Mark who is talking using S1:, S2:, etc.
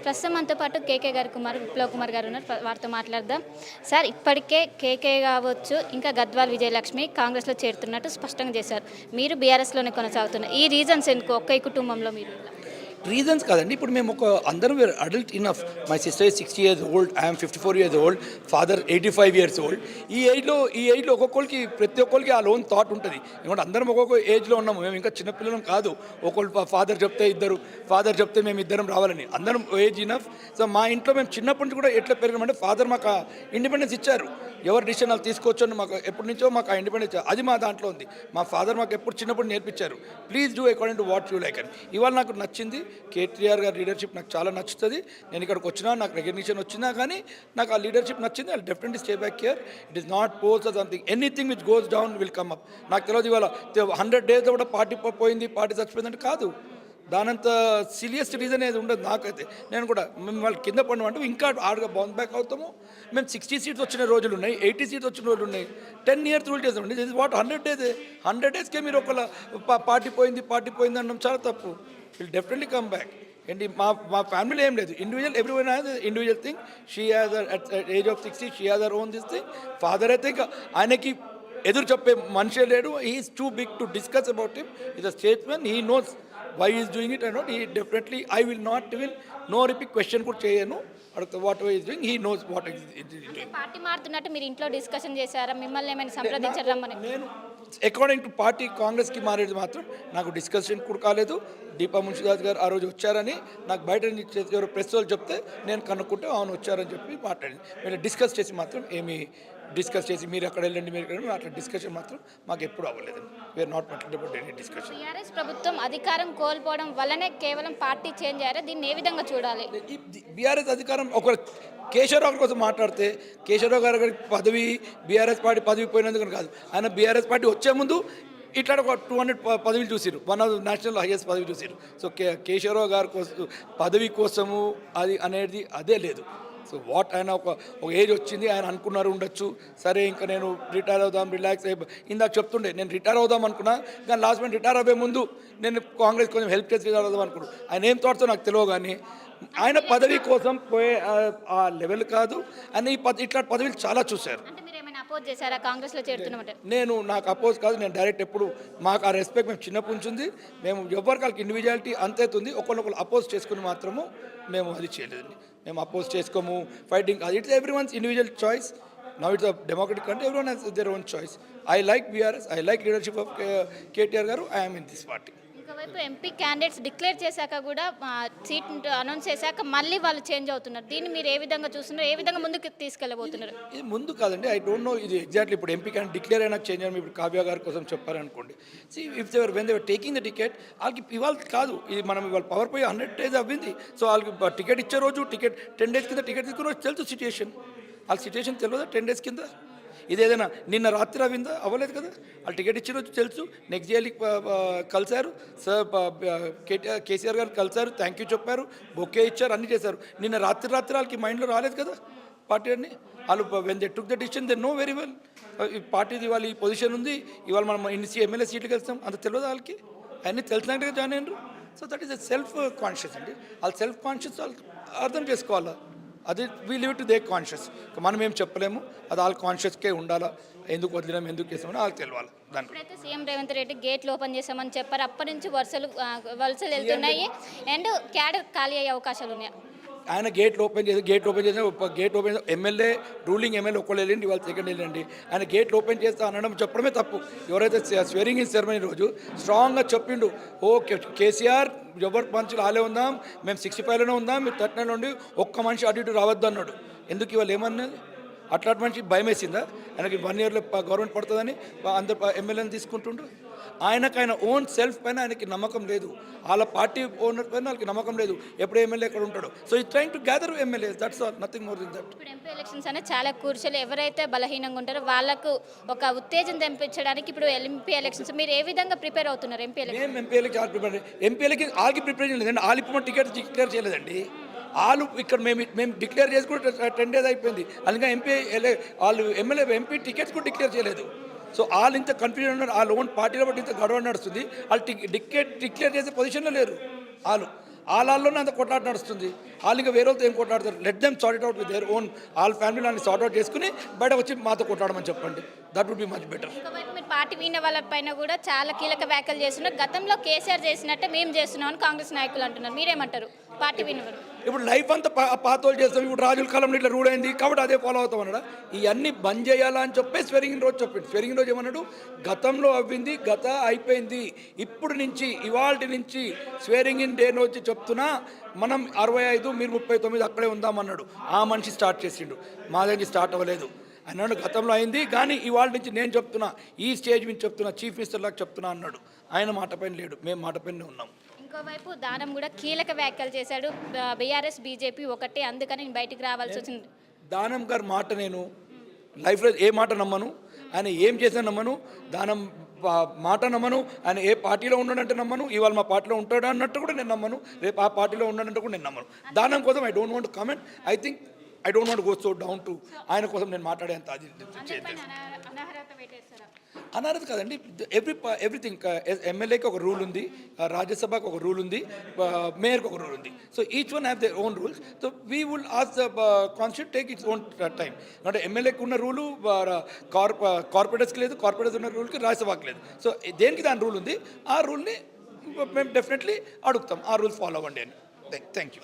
S1: ప్రస్తుతం మనతో పాటు కేకే గారు విప్లవ్ కుమార్ గారు ఉన్నారు. వారితో మాట్లాడదాం. సార్, ఇప్పటికే కేకే కావచ్చు, ఇంకా గద్వాల్ విజయలక్ష్మి కాంగ్రెస్లో చేరుతున్నట్టు స్పష్టంగా చేశారు. మీరు బీఆర్ఎస్లోనే కొనసాగుతున్నారు. ఈ రీజన్స్ ఎందుకు ఒకే కుటుంబంలో మీరు ఇలా?
S2: రీజన్స్ కాదండి. ఇప్పుడు మేము అందరం we're adult enough. My sister is 60 years old, I'm 54 years old, father 85 years old. ఈ ఏజ్లో ఒక్కొక్కరికి ప్రతి ఒక్కరికి ఆ లోన్ థాట్ ఉంటుంది. ఎందుకంటే అందరం ఒక్కొక్క ఏజ్లో ఉన్నాము. మేము ఇంకా చిన్నపిల్లలం కాదు. ఒకళ్ళు ఫాదర్ చెప్తే ఇద్దరు, ఫాదర్ చెప్తే మేము ఇద్దరం రావాలని అందరం ఏజ్ ఇనఫ్. సో మా ఇంట్లో మేము చిన్నప్పటి నుంచి కూడా ఎట్లా పెరిగినామంటే ఫాదర్ మాకు ఇండిపెండెన్స్ ఇచ్చారు. ఎవరు డిసిషన్ వాళ్ళు తీసుకోవచ్చు అని మాకు ఎప్పటి నుంచో మాకు ఆ ఇండిపెండెన్స్ అది మా దాంట్లో ఉంది. మా ఫాదర్ మాకు ఎప్పుడు చిన్నప్పుడు నేర్పించారు, please do according to what you like అని. ఇవాళ నాకు నచ్చింది కేటీఆర్ గారి లీడర్షిప్, నాకు చాలా నచ్చుతుంది. నేను ఇక్కడికి వచ్చినా నాకు రికగ్నిషన్ వచ్చినా కానీ నాకు ఆ లీడర్షిప్ నచ్చింది. I definitely stay back here. It is not post or something, anything which goes down will come up. నాకు తెలియదు ఇవాళ 100 days కూడా పార్టీ పోయింది, పార్టీ చచ్చిపోయిందంటే కాదు. దానంత సీరియస్ రీజన్ ఏది ఉండదు నాకైతే. నేను కూడా మేము వాళ్ళు కింద పడినామంటే ఇంకా ఆడుగా బౌన్స్ బ్యాక్ అవుతాము. మేము 60 seats వచ్చిన రోజులు ఉన్నాయి, 80 seats వచ్చిన రోజులు ఉన్నాయి. 10 years రూల్ చేస్తామండి. This is what 100 days. 100 daysకే మీరు ఒకళ్ళ పార్టీ పోయింది అనడం చాలా తప్పు. Will definitely come back. ఏంటి మా ఫ్యామిలీలో ఏం లేదు, individual, everyone has individual thing. She has at age of 60 she has her own this thing. Father అయితే ఇంకా ఆయనకి ఎదురు చెప్పే మనిషే లేడు. He is too big to discuss about him. Is a statesmen. He knows why he is doing it or not. He definitely, I will not even no repeat question కూడా చేయను. whatever he is doing, he knows what he is doing.
S1: Party మారుతున్నట్టు మీరు ఇంట్లో discussion చేశారా? మిమ్మల్ని ఏమైనా సంప్రదించారమ్మని?
S2: నేను according to party కాంగ్రెస్కి మారేది మాత్రం నాకు డిస్కషన్ కూడా కాలేదు. దీపా మున్షిదాస్ గారు ఆ రోజు వచ్చారని నాకు బయట ఎవరు ప్రెస్ వాళ్ళు చెప్తే నేను కనుక్కుంటే అవును వచ్చారని చెప్పి మాట్లాడింది. మీరు డిస్కస్ చేసి మాత్రం డిస్కస్ చేసి మీరు అక్కడ వెళ్ళండి, మీరు ఎక్కడ అట్లా డిస్కషన్ మాత్రం మాకు ఎప్పుడు అవ్వలేదు. వీఆర్ నాట్ మాట్లాడబౌట్ ఎనీ డిస్కషన్.
S1: టీఆర్ఎస్ ప్రభుత్వం అధికారం కోల్పోవడం వల్లనే కేవలం పార్టీ చేంజ్ అయ్యారా? దీన్ని ఏ విధంగా చూడాలి?
S2: బీఆర్ఎస్ అధికారం ఒక కేశవరావు గారి కోసం మాట్లాడితే, కేశవరావు గారి పదవి బీఆర్ఎస్ పార్టీ పదవి పోయినందుకు కాదు. ఆయన బీఆర్ఎస్ పార్టీ వచ్చే ముందు ఇట్లా ఒక 200 పదవులు చూసారు. One of the national highest పదవి చూసారు. సో కేశవరావు గారి కోసం పదవి కోసము అది అనేది అదే లేదు. సో వాట్ ఆయన ఒక ఏజ్ వచ్చింది, ఆయన అనుకున్నారు ఉండొచ్చు, సరే ఇంకా నేను రిటైర్ అవుదాం, రిలాక్స్ ఇందాక చెప్తుండే నేను రిటైర్ అవుదాం అనుకున్నా. కానీ లాస్ట్ మినిట్ రిటైర్ అవ్వే ముందు నేను కాంగ్రెస్ కొంచెం హెల్ప్ చేసి రిటైర్ అవుదాం అనుకున్నాను. ఆయన ఏం థాట్తో నాకు తెలియదు, కానీ ఆయన పదవి కోసం పోయే ఆ లెవెల్ కాదు. అని ఇట్లాంటి పదవులు చాలా చూశారు. నేను నాకు అపోజ్ కాదు. నేను డైరెక్ట్ ఎప్పుడు మాకు ఆ రెస్పెక్ట్ మేము చిన్నప్పటి నుంచి ఉంది. మేము ఎవరికి వాళ్ళకి ఇండివిజువాలిటీ అంతేతుంది. ఒకళ్ళొకరు అపోజ్ చేసుకుని మాత్రము మేము అది చేయలేదండి. మేము అపోజ్ చేసుకోము, ఫైటింగ్ అది. It's everyone's individual choice. Now it's a democratic country, everyone has their own choice. I like BRS, I like leadership of KTR garu. I'm in this party.
S1: ఇంకోవైపు ఎంపీ క్యాండిడేట్స్ డిక్లేర్ చేశాక కూడా seat announce చేశాక మళ్ళీ వాళ్ళు change అవుతున్నారు. దీన్ని మీరు ఏ విధంగా చూస్తున్నారు? ఏ విధంగా ముందుకు తీసుకెళ్ళబోతున్నారు?
S2: ఇది ముందు కాదండి. ఐ డోంట్ నో ఇది ఎగ్జాక్ట్లీ ఇప్పుడు ఎంపీ క్యాండిడేట్ డిక్లేర్ అయినా చేంజ్ అని ఇప్పుడు కావ్య గారి కోసం చెప్పారనుకోండి. See if they're when they're taking the ticket, వాళ్ళకి ఇవాళ కాదు, ఇది మనం ఇవాళ పవర్ పోయి 100 days అవ్వింది. సో వాళ్ళకి టికెట్ ఇచ్చే రోజు 10 days కింద టికెట్ తీసుకుని రోజు తెలుసు సిచ్యుయేషన్. వాళ్ళ సిచ్యుయేషన్ తెలియదా 10 days కింద? ఇదేదైనా నిన్న రాత్రి అవిందా? అవ్వలేదు కదా. వాళ్ళు టికెట్ ఇచ్చిన రోజు తెలుసు. నెక్స్ట్ డే కలిశారు సార్, కేసీఆర్ గారు కలిశారు, థ్యాంక్ యూ చెప్పారు, బొకే ఇచ్చారు, అన్నీ చేశారు. నిన్న రాత్రి వాళ్ళకి మైండ్లో రాలేదు కదా పార్టీ అని. వాళ్ళు when they took the decision they know very well ఈ పార్టీది ఇవాళ ఈ పొజిషన్ ఉంది, ఇవాళ మనం ఇన్ని ఎమ్మెల్యే సీట్లు గెలుస్తాం అంత తెలియదు వాళ్ళకి. అన్నీ తెలిసినట్టుగా జాయిన్ అయినారు. So that is a self conscious అండి. వాళ్ళు సెల్ఫ్ కాన్షియస్ వాళ్ళు అర్థం చేసుకోవాలా. అది we live to they conscious. మనం ఏం చెప్పలేము, అది వాళ్ళ కాన్షియస్కే ఉండాలా. ఎందుకు వదిలేం, ఎందుకు చేసామని వాళ్ళకి తెలియాలి.
S1: ఇప్పుడైతే సీఎం రేవంత్ రెడ్డి గేట్లు ఓపెన్ చేసామని చెప్పారు. అప్పటి నుంచి వలసలు వెళ్తున్నాయి అండ్ క్యాడర్ ఖాళీ అయ్యే అవకాశాలు ఉన్నాయి.
S2: ఆయన గేట్ ఓపెన్ చేసి ఎమ్మెల్యే రూలింగ్ ఎమ్మెల్యే ఒక్కళ్ళు వెళ్ళండి, ఇవాళ సెకండ్ వెళ్ళండి. ఆయన గేట్లు ఓపెన్ చేస్తా అనడం చెప్పడమే తప్పు. ఎవరైతే స్వేరింగ్ ఇన్ సెరమనీ రోజు స్ట్రాంగ్గా చెప్పిండు, కేసీఆర్ ఎవరి పంచులు ఆలే ఉందాం, మేము 65లోనే ఉందాం, మీరు 39లో ఉండి ఒక్క మనిషి అటు ఇటు రావద్దు అన్నాడు. ఎందుకు ఇవాళ ఏమన్నది? అట్లాంటి మనిషి భయం వేసిందా? ఆయనకి 1 yearలో గవర్నమెంట్ పడుతుందని అందరు ఎమ్మెల్యేని తీసుకుంటుండ్రు. ఆయన ఓన్ సెల్ఫ్ పైన ఆయనకి నమ్మకం లేదు, వాళ్ళ పార్టీ ఓనర్ పైన వాళ్ళకి నమ్మకం లేదు, ఎప్పుడు ఎమ్మెల్యే ఎక్కడ ఉంటాడు. సో ఈ trying to gather MLA, that's all, nothing more than that.
S1: ఇప్పుడు ఎంపీ ఎలక్షన్స్ అనేది చాలా క్రూషియల్. ఎవరైతే బలహీనంగా ఉంటారో వాళ్ళకు ఒక ఉత్తేజం తెప్పించడానికి ఇప్పుడు ఎంపీ ఎలక్షన్స్ మీరు ఏ విధంగా ప్రిపేర్ అవుతున్నారు? ఎంపీ
S2: ఎంపీలకి వాళ్ళకి ప్రిపరేషన్ లేదండి. వాళ్ళు ఇప్పుడు టికెట్ డిక్లేర్ చేయలేదండి. వాళ్ళు ఇక్కడ మేము డిక్లేర్ చేసి కూడా 10 days అయిపోయింది. అందుకని వాళ్ళు ఎంపీ టికెట్స్ కూడా డిక్లేర్ చేయలేదు. సో వాళ్ళు ఇంత కన్ఫ్యూజన్ ఉన్నారు. వాళ్ళ ఓన్ పార్టీలో బట్టి ఇంత గొడవ నడుస్తుంది. వాళ్ళు టికెట్ డిక్లేర్ చేసే పొజిషన్లో లేరు. వాళ్ళలోనే అంత కొట్లాట నడుస్తుంది. వాళ్ళు ఇంకా వేరే వాళ్ళతో ఏం కొట్లాడతారు? Let them sort it out with their own వాళ్ళ ఫ్యామిలీని సార్ట్ అవుట్ చేసుకుని బయట వచ్చి మాతో కొట్లాడమని చెప్పండి. That would be much better.
S1: ఇంకోవైపు మీరు పార్టీ విన్న వాళ్ళపైన కూడా చాలా కీలక వ్యాఖ్యలు చేస్తున్నారు. గతంలో కేసీఆర్ చేసినట్టే మేము చేస్తున్నామని కాంగ్రెస్ నాయకులు అంటున్నారు. మీరేమంటారు? పార్టీ విన్న వాళ్ళు
S2: ఇప్పుడు లైఫ్ అంతా పాతోళ్ళు చేస్తాం. ఇప్పుడు రాజుల కాలంలో ఇట్లా రూల్ అయింది కాబట్టి అదే ఫాలో అవుతాం అన్నాడు. ఇవన్నీ బంద్ చేయాలా అని చెప్పి స్వెరింగ్ రోజు చెప్పింది. స్వెరింగ్ రోజు ఏమన్నాడు? గతంలో అవ్వింది గత అయిపోయింది, ఇప్పుడు నుంచి ఇవాల్టి నుంచి స్వేరింగ్ ఇన్ డే రోజు చెప్తున్నా మనం 65 మీరు 39 అక్కడే ఉందామన్నాడు. ఆ మనిషి స్టార్ట్ చేసిండు, మా దగ్గర స్టార్ట్ అవ్వలేదు. అన్నాడు గతంలో అయింది కానీ ఇవాళ నుంచి నేను చెప్తున్నా, ఈ స్టేజ్ నుంచి చెప్తున్నా, చీఫ్ మినిస్టర్ లాగా చెప్తున్నా అన్నాడు. ఆయన మాట పైన లేడు, మేము మాట పైన ఉన్నాం.
S1: ఇంకోవైపు దానం కూడా కీలక వ్యాఖ్యలు చేశాడు. బీఆర్ఎస్ బీజేపీ ఒకటే, అందుకని నేను బయటికి రావాల్సి వచ్చింది.
S2: దానం గారి మాట నేను లైఫ్లో ఏ మాట నమ్మను, ఆయన ఏం చేసినా నమ్మను. దానం మాట నమ్మను. ఆయన ఏ పార్టీలో ఉన్నాడంటే నమ్మను. ఇవాళ మా పార్టీలో ఉంటాడు అన్నట్టు కూడా నేను నమ్మను. రేపు ఆ పార్టీలో ఉన్నాడంటే కూడా నేను నమ్మను. దానం కోసం I don't want comment. I think I don't want go so down to ఆయన కోసం నేను మాట్లాడేంత అది
S1: అనర్హత పెట్టేస్తారా?
S2: అనర్హత కదండి. ఎవ్రీథింగ్ ఎమ్మెల్యేకి ఒక రూల్ ఉంది, రాజ్యసభకు ఒక రూల్ ఉంది, మేయర్కి ఒక రూల్ ఉంది. So each one have their own rules. So we will as the constitute take its own time. అంటే ఎమ్మెల్యేకి ఉన్న రూలు కార్పొరేటర్స్కి లేదు, కార్పొరేటర్స్ ఉన్న రూల్కి రాజ్యసభకి లేదు. సో దేనికి దాని రూల్ ఉంది. ఆ రూల్ని మేము డెఫినెట్లీ అడుగుతాం, ఆ రూల్స్ ఫాలో అవ్వండి అని. Thank you.